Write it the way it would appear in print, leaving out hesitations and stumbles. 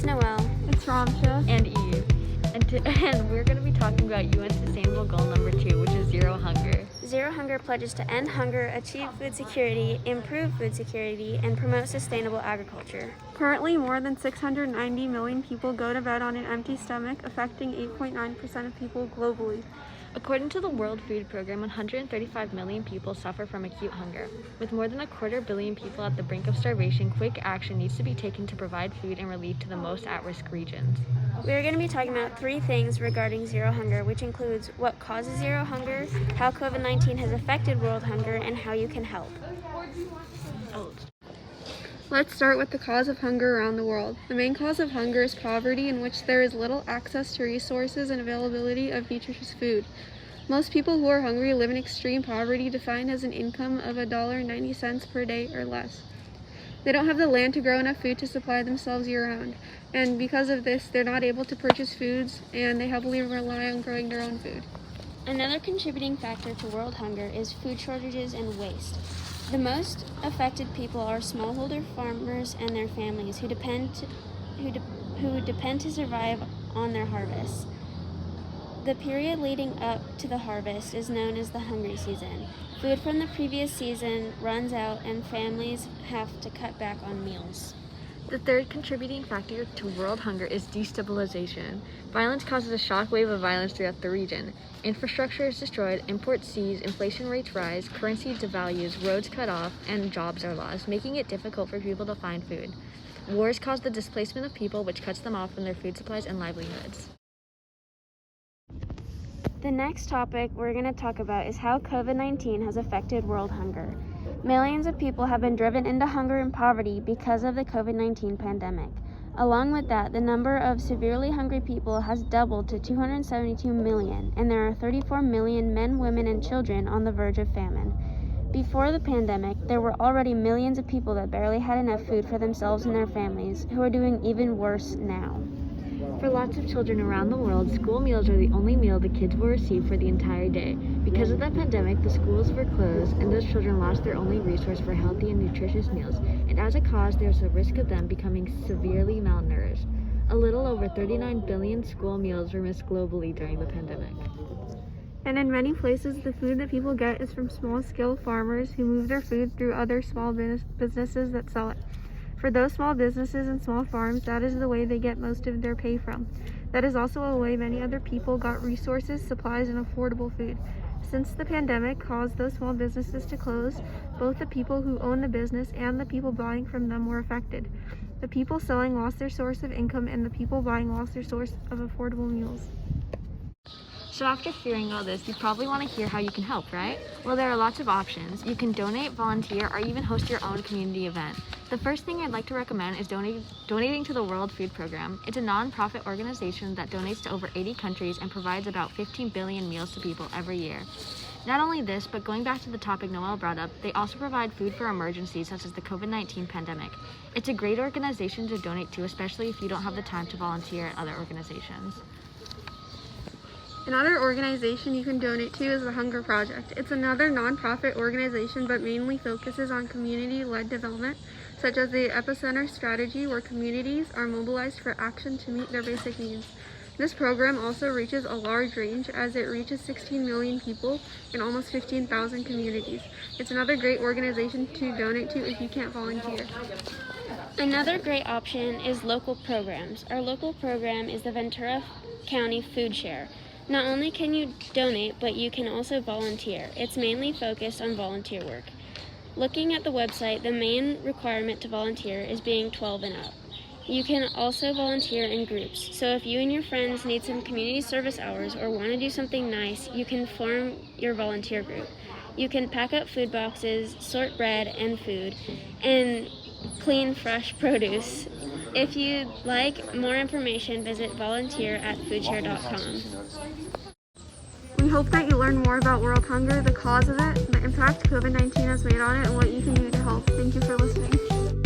It's Noelle. It's Ramsha. And Eve. And we're going to be talking about UN Sustainable Goal number 2, which is Zero Hunger. Zero Hunger pledges to end hunger, achieve food security, improve food security, and promote sustainable agriculture. Currently, more than 690 million people go to bed on an empty stomach, affecting 8.9% of people globally. According to the World Food Program, 135 million people suffer from acute hunger. With more than 250 million people at the brink of starvation, quick action needs to be taken to provide food and relief to the most at-risk regions. We are going to be talking about 3 things regarding zero hunger, which includes what causes zero hunger, how COVID-19 has affected world hunger, and how you can help. Let's start with the cause of hunger around the world. The main cause of hunger is poverty, in which there is little access to resources and availability of nutritious food. Most people who are hungry live in extreme poverty, defined as an income of $1.90 per day or less. They don't have the land to grow enough food to supply themselves year-round, and because of this, they're not able to purchase foods, and they heavily rely on growing their own food. Another contributing factor to world hunger is food shortages and waste. The most affected people are smallholder farmers and their families who depend to survive on their harvests. The period leading up to the harvest is known as the hungry season. Food from the previous season runs out and families have to cut back on meals. The third contributing factor to world hunger is destabilization. Violence causes a shockwave of violence throughout the region. Infrastructure is destroyed, imports cease, inflation rates rise, currency devalues, roads cut off, and jobs are lost, making it difficult for people to find food. Wars cause the displacement of people, which cuts them off from their food supplies and livelihoods. The next topic we're going to talk about is how COVID-19 has affected world hunger. Millions of people have been driven into hunger and poverty because of the COVID-19 pandemic. Along with that, the number of severely hungry people has doubled to 272 million, and there are 34 million men, women, and children on the verge of famine. Before the pandemic, there were already millions of people that barely had enough food for themselves and their families, who are doing even worse now. For lots of children around the world, school meals are the only meal the kids will receive for the entire day. Because of the pandemic, the schools were closed, and those children lost their only resource for healthy and nutritious meals, and as a cause, there's a risk of them becoming severely malnourished. A little over 39 billion school meals were missed globally during the pandemic. And in many places, the food that people get is from small-scale farmers who move their food through other small businesses that sell it. For those small businesses and small farms, that is the way they get most of their pay from. That is also a way many other people got resources, supplies, and affordable food. Since the pandemic caused those small businesses to close, both the people who own the business and the people buying from them were affected. The people selling lost their source of income, and the people buying lost their source of affordable meals. So after hearing all this, you probably want to hear how you can help, right? Well, there are lots of options. You can donate, volunteer, or even host your own community event. The first thing I'd like to recommend is donating to the World Food Program. It's a non-profit organization that donates to over 80 countries and provides about 15 billion meals to people every year. Not only this, but going back to the topic Noelle brought up, they also provide food for emergencies such as the COVID-19 pandemic. It's a great organization to donate to, especially if you don't have the time to volunteer at other organizations. Another organization you can donate to is the Hunger Project. It's another nonprofit organization but mainly focuses on community-led development, such as the Epicenter strategy, where communities are mobilized for action to meet their basic needs. This program also reaches a large range, as it reaches 16 million people in almost 15,000 communities. It's another great organization to donate to if you can't volunteer. Another great option is local programs. Our local program is the Ventura County Food Share. Not only can you donate, but you can also volunteer. It's mainly focused on volunteer work. Looking at the website, the main requirement to volunteer is being 12 and up. You can also volunteer in groups. So if you and your friends need some community service hours or want to do something nice, you can form your volunteer group. You can pack up food boxes, sort bread and food, and clean fresh produce. If you'd like more information, visit volunteer@foodshare.com. We hope that you learn more about world hunger, the cause of it, the impact COVID-19 has made on it, and what you can do to help. Thank you for listening.